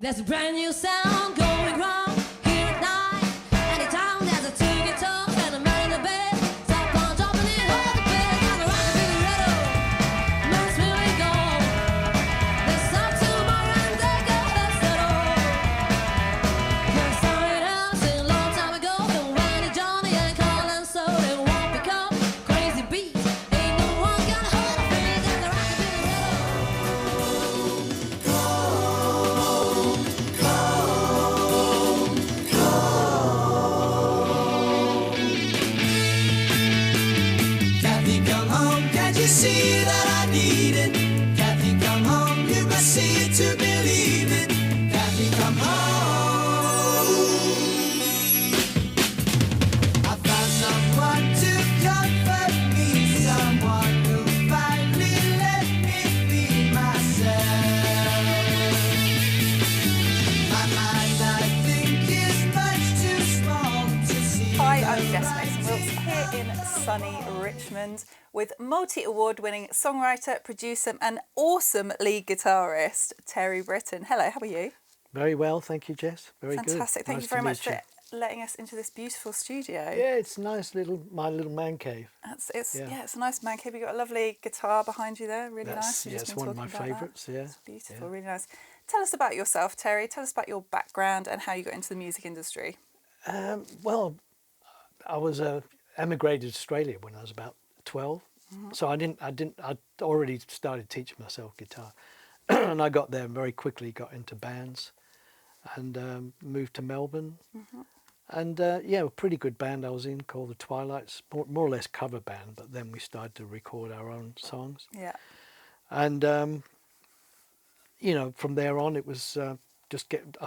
There's a brand new sound going wrong here at night. Anytime there's a two guitar and a man in the bed, stop on jumping in all the bed. Now the rock and riddle moves where we go. There's some tomorrow and they go settle. There's something else in a long time ago. And when it's Johnny and Carl and so they won't become crazy beats. Ain't no one gonna hold a thing. There's the rock and riddle. Kathy, come home, can't you see that I need it? Kathy, come home, you must see it to believe it. Kathy, come home. I found someone to comfort me, someone who finally let me be myself. My mind, I think, is much too small to see. Hi, I'm Jess Mason-Wilkes here in sunny Richmond with multi-award-winning songwriter, producer and awesome lead guitarist Terry Britten. Hello, how are you? Very well, thank you, Jess. Very good. Fantastic. Thank Nice you very to much meet for letting us into this beautiful studio. Yeah, it's nice my little man cave. It's Yeah. it's a nice man cave. You've got a lovely guitar behind you there, really nice. We've just It's been one of my talking about that. favourites. Yeah, It's beautiful, yeah. really nice. Tell us about yourself, Terry. Tell us about your background and how you got into the music industry. Well, I was emigrated to Australia when I was about 12, so I'd already started teaching myself guitar, and I got there and very quickly got into bands, and moved to Melbourne, and a pretty good band I was in called the Twilights, more or less cover band, but then we started to record our own songs. Yeah. And from there on, it was I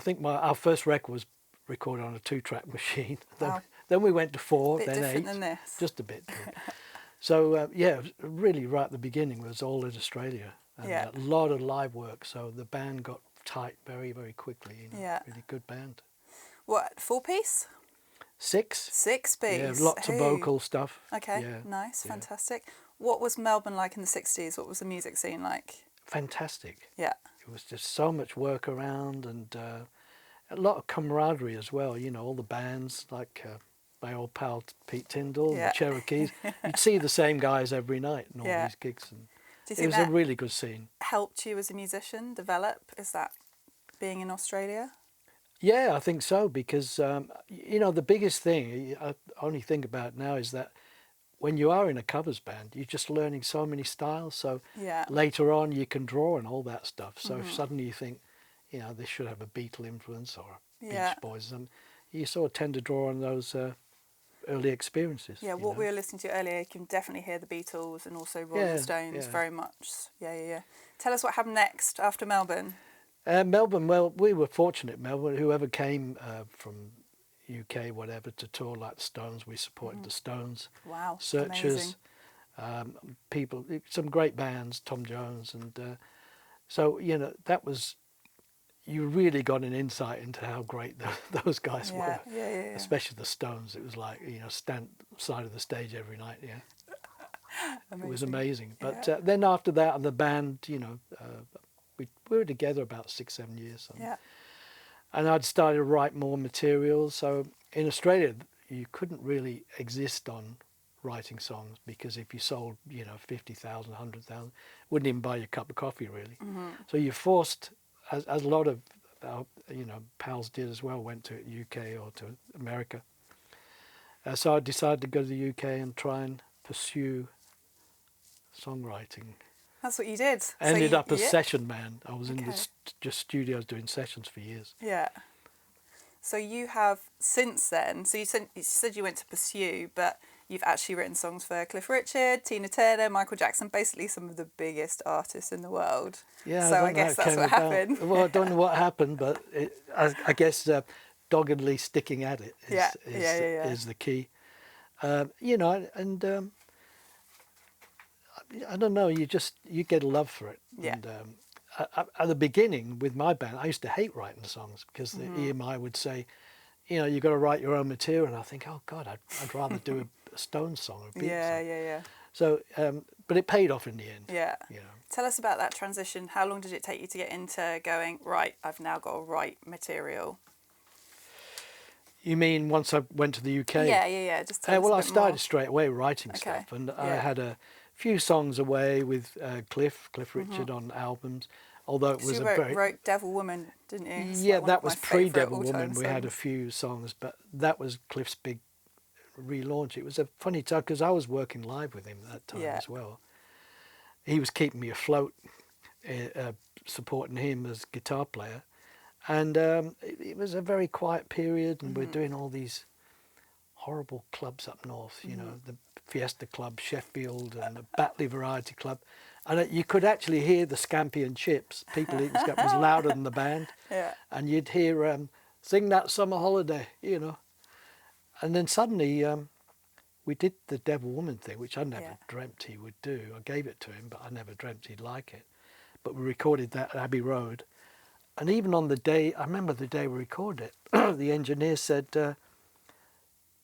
think our first record was recorded on a 2-track machine. Wow. Then we went to 4, Bit then different 8, than this. just a bit. So really right at the beginning was all in Australia, and Yeah. a lot of live work. So the band got tight very, very quickly. Yeah. Really good band. What, 4-piece? 6. 6-piece? Yeah, lots of Hey. vocal stuff. Okay, Yeah, nice, yeah. fantastic. What was Melbourne like in the 60s? What was the music scene like? Fantastic. Yeah, It was just so much work around, and a lot of camaraderie as well. All the bands like my old pal Pete Tyndall, Yeah. the Cherokees. You'd see the same guys every night in all Yeah. these gigs, and do you it think was that a really good scene. helped you as a musician develop? Is that being in Australia? Yeah, I think so, because the biggest thing I only think about now is that when you are in a covers band, you're just learning so many styles. So Yeah. later on, you can draw and all that stuff. So if suddenly you think, this should have a Beatle influence or a Yeah. Beach Boys, and you sort of tend to draw on those early experiences. Yeah, you what know. we were listening to earlier, you can definitely hear the Beatles and also Rolling Yeah, Stones yeah. very much. Yeah. Tell us what happened next after Melbourne. Melbourne, well, we were fortunate, Melbourne, whoever came from UK, whatever, to tour like the Stones, we supported the Stones. Wow, Searchers, people, some great bands, Tom Jones, and so that was, you really got an insight into how great those guys were. Yeah. Especially the Stones. It was like stand side of the stage every night. Yeah, it was amazing. But Yeah. then after that, the band, we were together about 6-7 years. Yeah. And I'd started to write more material. So in Australia, you couldn't really exist on writing songs, because if you sold, 50,000, 100,000, wouldn't even buy you a cup of coffee, really. So you're forced, as a lot of our, pals did as well, went to UK or to America. So I decided to go to the UK and try and pursue songwriting. That's what you did. I ended up a yeah. session man. I was in Okay. just studios doing sessions for years. Yeah. So you have since then, so you said you went to pursue, but you've actually written songs for Cliff Richard, Tina Turner, Michael Jackson, basically some of the biggest artists in the world. Yeah, So I don't know guess how it that's came what about. happened. Well, I don't know what happened, but I guess doggedly sticking at it is, Yeah. is the key. And I don't know, you get a love for it. Yeah. And at the beginning with my band, I used to hate writing songs, because the EMI would say, you've got to write your own material. And I think, oh God, I'd rather do a Stones song or a Beatles song. Yeah. So, but it paid off in the end. Yeah. You know. Tell us about that transition. How long did it take you to get into going, right, I've now got to write material? You mean once I went to the UK? Yeah. Just tell us Well, a I bit started more. straight away writing Okay, stuff, and I yeah. had a few songs away with Cliff Richard on albums. Although it 'Cause was you a wrote Devil Woman, didn't you? It's yeah, like one that of my was favourite pre-Devil all-time Woman. We had a songs. few songs, but that was Cliff's big relaunch. It was a funny time because I was working live with him at that time Yeah. as well. He was keeping me afloat, supporting him as guitar player, and it was a very quiet period, and we're doing all these horrible clubs up north, you know, the Fiesta Club, Sheffield, and the Batley Variety Club. And you could actually hear the scampi and chips, people eating scampi, was louder than the band. Yeah. And you'd hear, sing that summer holiday, you know. And then suddenly we did the Devil Woman thing, which I never Yeah. dreamt he would do. I gave it to him, but I never dreamt he'd like it. But we recorded that at Abbey Road. And even on the day, I remember the day we recorded it, the engineer said, going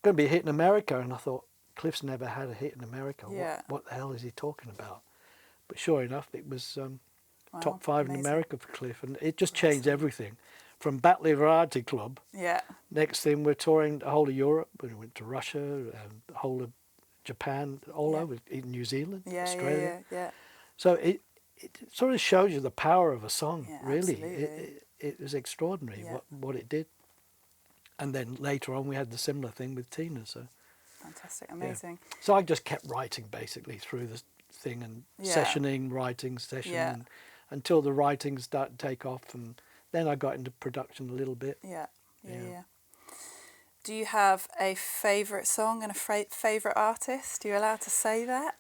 to be a hit in America. And I thought, Cliff's never had a hit in America. Yeah. What the hell is he talking about? But sure enough, it was Wow, top 5 in amazing. America for Cliff. And it just changed everything. From Batley Variety Club, Yeah. next thing we're touring the whole of Europe. We went to Russia, the whole of Japan, all Yeah. over, even New Zealand, Yeah. Australia. Yeah. So it sort of shows you the power of a song, Yeah, really. absolutely. It was extraordinary Yeah. what it did. And then later on we had the similar thing with Tina. So Fantastic. Amazing. so I just kept writing basically through the thing and Yeah. sessioning, writing, session, Yeah. and, until the writing started to take off. And then I got into production a little bit. Yeah. Yeah. Yeah. Do you have a favourite song and a favourite artist? Are you allowed to say that?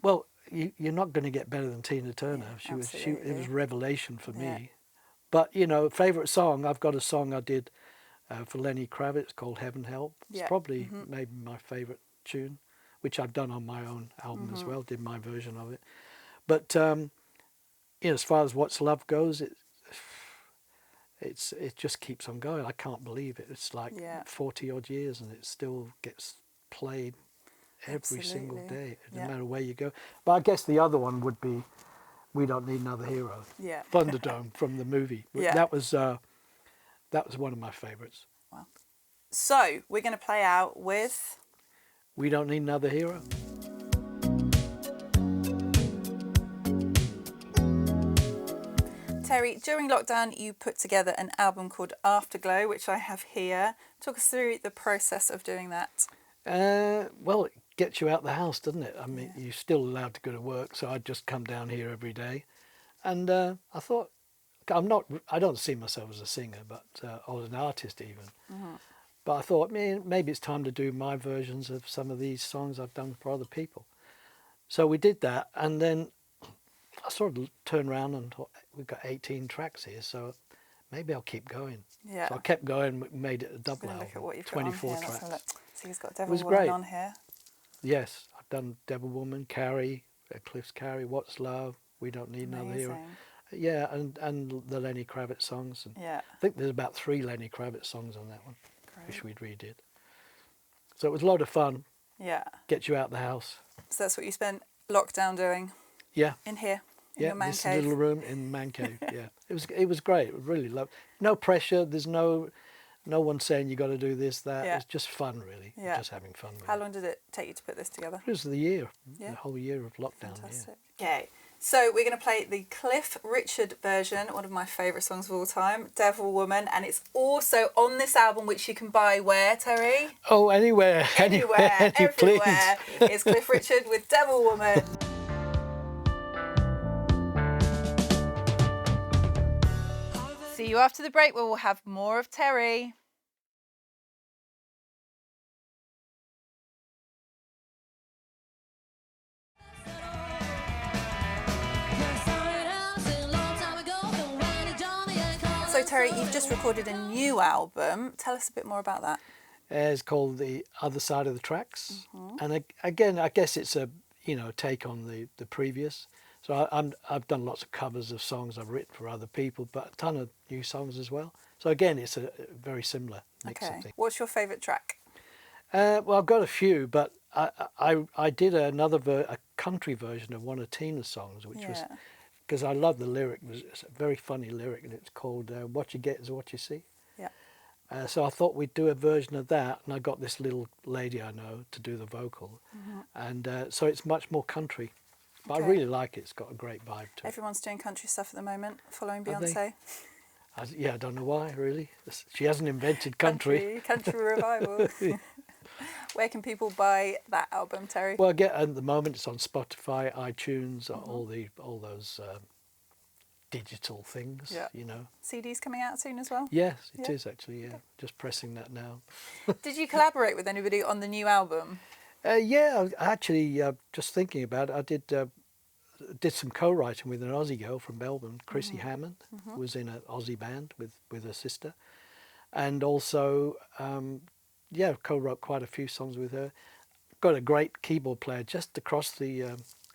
Well, you're not going to get better than Tina Turner. Yeah, It was absolutely. revelation for Yeah. me. But you know, favourite song, I've got a song I did for Lenny Kravitz called Heaven Help. It's Yeah. probably maybe my favourite tune, which I've done on my own album as well. Did my version of it. But you know, as far as What's Love goes, it just keeps on going. I can't believe it. It's like Yeah. 40 odd years and it still gets played every single Absolutely. day, no Yeah. matter where you go. But I guess the other one would be We Don't Need Another Hero. Yeah. Thunderdome from the movie. Yeah. That was one of my favourites. So we're going to play out with. We Don't Need Another Hero. Terry, during lockdown, you put together an album called Afterglow, which I have here. Talk us through the process of doing that. Well, it gets you out the house, doesn't it? I mean, you're still allowed to go to work, so I'd just come down here every day. And I thought, I don't see myself as a singer, but or an artist even. But I thought, maybe it's time to do my versions of some of these songs I've done for other people. So we did that, and then I sort of turned around and thought, we've got 18 tracks here, so maybe I'll keep going. Yeah. So I kept going, made it a I'm double going to look album, at what you've got 24 on here. Let's have a tracks. look. So he's got Devil was Woman great. on here. Yes, I've done Devil Woman, Carrie, Cliff's Carrie, What's Love, We Don't Need Another Hero. Amazing. Yeah, and the Lenny Kravitz songs. And Yeah. I think there's about 3 Lenny Kravitz songs on that one, Great. which we'd redid. So it was a lot of fun, Yeah. get you out the house. So that's what you spent lockdown doing Yeah, in here, in yeah, your man this cave. little room in man cave. Yeah, it was great. I really loved. No pressure. There's no one saying you got to do this, that. Yeah. It's just fun, really. Yeah. Just having fun. With How it. long did it take you to put this together? It was the year, Yeah. the whole year of lockdown. Fantastic. Okay, so we're going to play the Cliff Richard version, one of my favourite songs of all time, Devil Woman, and it's also on this album, which you can buy where, Terry? Yeah. Oh, anywhere, Everywhere, any place. everywhere. It's Cliff Richard with Devil Woman. See you after the break where we'll have more of Terry. So Terry, you've just recorded a new album. Tell us a bit more about that. It's called The Other Side of the Tracks, Mm-hmm. and again, I guess it's a take on the previous. So I've done lots of covers of songs I've written for other people, but a ton of new songs as well. So again, it's a very similar mix Okay. of things. What's your favourite track? Well, I've got a few, but I did a country version of one of Tina's songs, which was, Yeah. because I love the lyric. It's a very funny lyric, and it's called "What You Get Is What You See." Yeah. So I thought we'd do a version of that, and I got this little lady I know to do the vocal, and so it's much more country. But I Okay. really like it. It's got a great vibe to it. Everyone's doing country stuff at the moment, following Are they? Beyonce. Yeah, I don't know why, really. She hasn't invented country. Country revival. Where can people buy that album, Terry? Well, at the moment it's on Spotify, iTunes, all those digital things. Yeah. You know. CD's coming out soon as well. Yes, it Yeah. is actually. Yeah, just pressing that now. Did you collaborate with anybody on the new album? Yeah, actually, just thinking about it, I did some co-writing with an Aussie girl from Melbourne, Chrissy Hammond, who was in an Aussie band with her sister, and also co-wrote quite a few songs with her. Got a great keyboard player just across the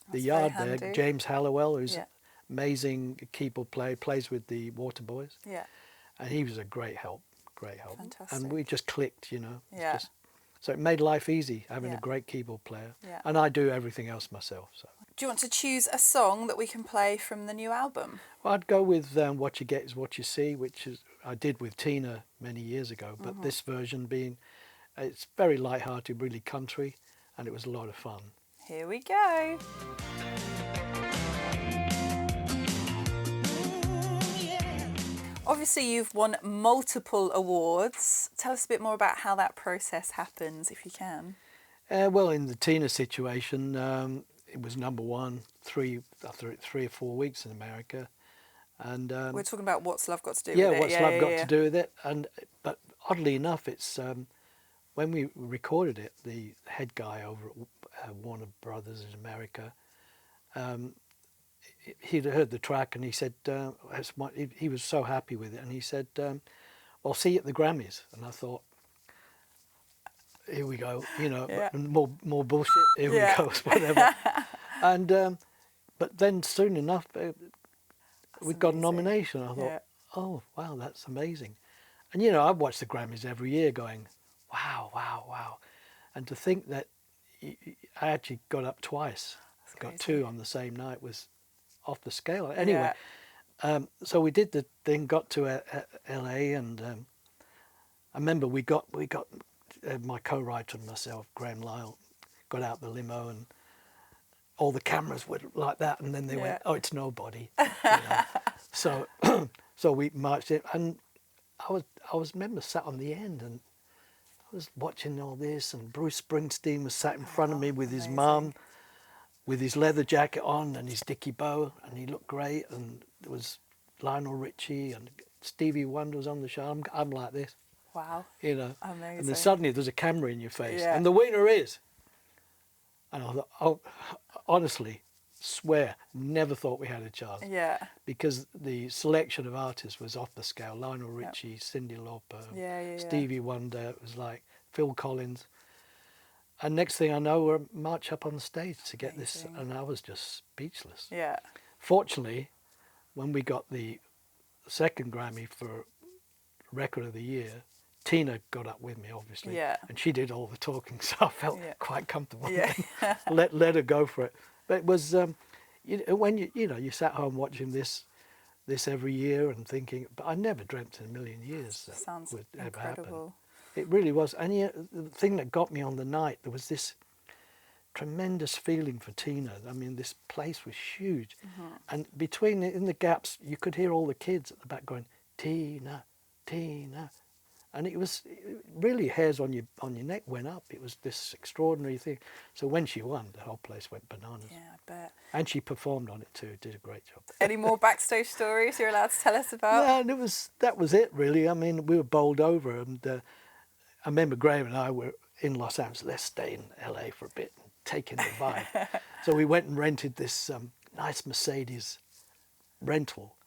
very yard there, handy. James Hallowell, who's Yeah. amazing keyboard player, plays with the Waterboys, Yeah. and he was a great help. Fantastic. And we just clicked, you know. It's Yeah. so it made life easy having Yeah. a great keyboard player, Yeah. and I do everything else myself. So Do you want to choose a song that we can play from the new album? well, I'd go with "What You Get Is What You See," which is I did with Tina many years ago, but this version being it's very light-hearted, really country, and it was a lot of fun. Here we go. Obviously, you've won multiple awards. Tell us a bit more about how that process happens, if you can. Well, in the Tina situation, it was number one after 3 or 4 weeks in America, and We're talking about What's Love Got to Do yeah, with It. what's love got to do with it? But oddly enough, it's when we recorded it, the head guy over at Warner Brothers in America, he'd heard the track and he said he was so happy with it, and he said, "I'll see you at the Grammys." And I thought, here we go, you know, Yeah. more bullshit. Here Yeah. we go, whatever. And but then soon enough, we got a amazing. nomination. I thought, Yeah. oh wow, that's amazing. And you know, I've watched the Grammys every year, going, wow, and to think that I actually got up twice, got crazy. 2 on the same night was off the scale. Anyway, Yeah. so we did the thing, got to LA, and I remember we got my co-writer and myself, Graham Lyle, got out the limo, and all the cameras were like that, and then they went, Yeah. "Oh, it's nobody." You know? So so we marched in, and I remember sat on the end, and I was watching all this, and Bruce Springsteen was sat in front of me with his amazing. mum, with his leather jacket on and his dicky bow, and he looked great. And there was Lionel Richie and Stevie Wonder was on the show. I'm like this, Wow. you know. Amazing. And then suddenly there's a camera in your face, Yeah. and the winner is. And I thought, oh, honestly, swear, never thought we had a chance, Yeah. because the selection of artists was off the scale. Lionel Richie, Cyndi Lauper, Yeah. Stevie Wonder. It was like Phil Collins. And next thing I know, we're march up on the stage to get this, Amazing. and I was just speechless. Yeah. Fortunately, when we got the second Grammy for Record of the Year, Tina got up with me, obviously, Yeah. and she did all the talking, so I felt Yeah. quite comfortable. Yeah. let her go for it. But it was when you sat home watching this every year and thinking, but I never dreamt in a million years that Sounds would ever happen. incredible. It really was. And the thing that got me on the night, there was this tremendous feeling for Tina. I mean, this place was huge. And in the gaps, you could hear all the kids at the back going, "Tina, Tina." And it really, hairs on your neck went up. It was this extraordinary thing. So when she won, the whole place went bananas. Yeah, I bet. And she performed on it too, did a great job. Any more backstage stories you're allowed to tell us about? Yeah, and that was it really. I mean, we were bowled over, and I remember Graham and I were in Los Angeles. Let's stay in LA for a bit and take in the vibe. So we went and rented this nice Mercedes rental.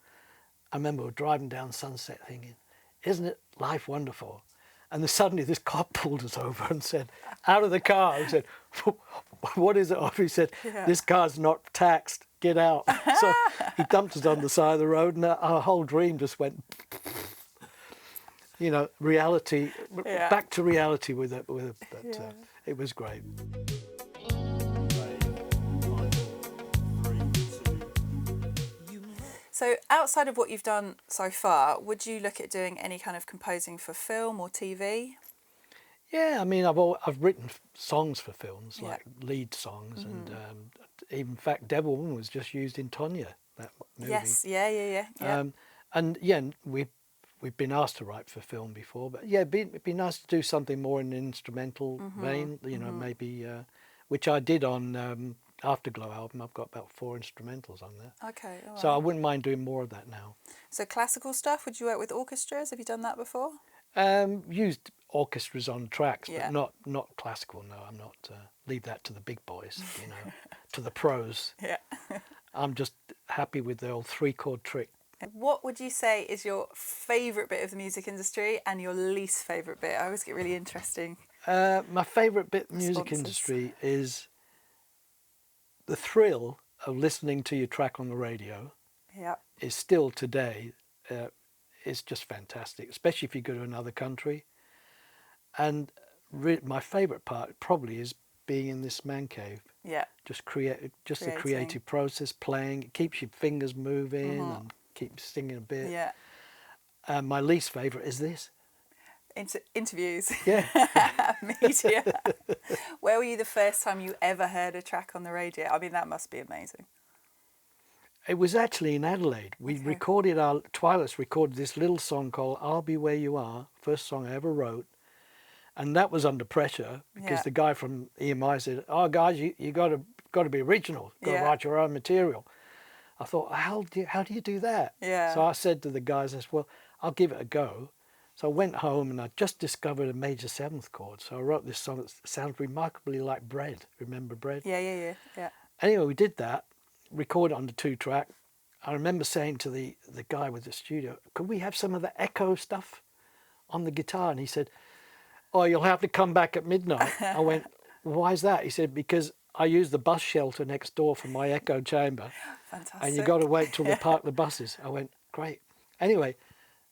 I remember we were driving down Sunset thinking, "Isn't it life wonderful?" And then suddenly this cop pulled us over and said, out of the car, he said, "What is it?" He said, Yeah. "This car's not taxed, get out." So he dumped us on the side of the road, and our whole dream just went. you know, reality, Yeah. back to reality with it. But it was great. So outside of what you've done so far, would you look at doing any kind of composing for film or TV? Yeah, I mean, I've written songs for films, Yeah. like lead songs, and in fact, Devil Woman was just used in Tonya, that movie. Yes, yeah. And yeah, we've been asked to write for film before, but yeah, it'd be nice to do something more in an instrumental vein, you know, maybe, which I did on Afterglow album. I've got about 4 instrumentals on there. Okay, all right. So I wouldn't mind doing more of that now. So classical stuff, would you work with orchestras? Have you done that before? Used orchestras on tracks, Yeah. but not classical. No, I'm not. Leave that to the big boys, you know, to the pros. Yeah. I'm just happy with the old 3-chord trick. What would you say is your favourite bit of the music industry and your least favourite bit? I always get really interesting. My favourite bit of the music Responses. industry is the thrill of listening to your track on the radio. Yeah. Is still today. It's just fantastic, especially if you go to another country. And my favourite part probably is being in this man cave. Yeah. The Creating. creative process, playing. It keeps your fingers moving and keeps singing a bit. Yeah. And my least favourite is this. Interviews. Yeah. Media. Where were you the first time you ever heard a track on the radio? I mean, that must be amazing. It was actually in Adelaide. We recorded Twilight's recorded this little song called "I'll Be Where You Are," first song I ever wrote, and that was under pressure because Yeah. the guy from EMI said, "Oh, guys, you got to be original. Got to Yeah. write your own material." I thought, how do you do that? Yeah. So I said to the guys, I said, "Well, I'll give it a go." So I went home and I just discovered a major 7th chord. So I wrote this song that sounds remarkably like Bread. Remember Bread? Yeah. Anyway, we did that, recorded on the 2-track. I remember saying to the guy with the studio, "Could we have some of the echo stuff on the guitar?" And he said, "Oh, you'll have to come back at midnight." I went, "Why is that?" He said, "Because I use the bus shelter next door for my echo chamber, Fantastic. and you got to wait till they park the buses." I went, "Great." Anyway,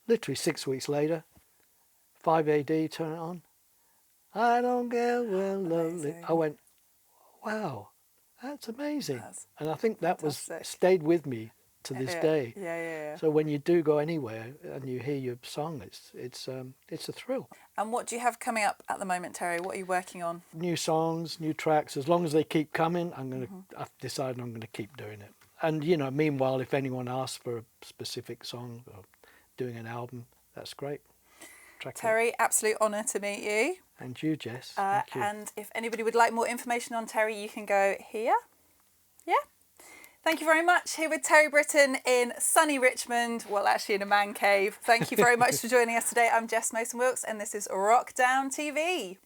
literally 6 weeks later, 5 AD, turn it on. I don't get well, lovely. Amazing. I went, "Wow, that's amazing." That's And I think that fantastic. stayed with me to this day. Yeah. So when you do go anywhere and you hear your song, it's a thrill. And what do you have coming up at the moment, Terry? What are you working on? New songs, new tracks. As long as they keep coming, I've decided I'm gonna keep doing it. And you know, meanwhile, if anyone asks for a specific song or doing an album, that's great. Track it. Terry, absolute honour to meet you. And you, Jess. Thank you. And if anybody would like more information on Terry, you can go here. Yeah. Thank you very much. Here with Terry Britten in sunny Richmond. Well, actually in a man cave. Thank you very much for joining us today. I'm Jess Mason-Wilkes and this is Wrokdown TV.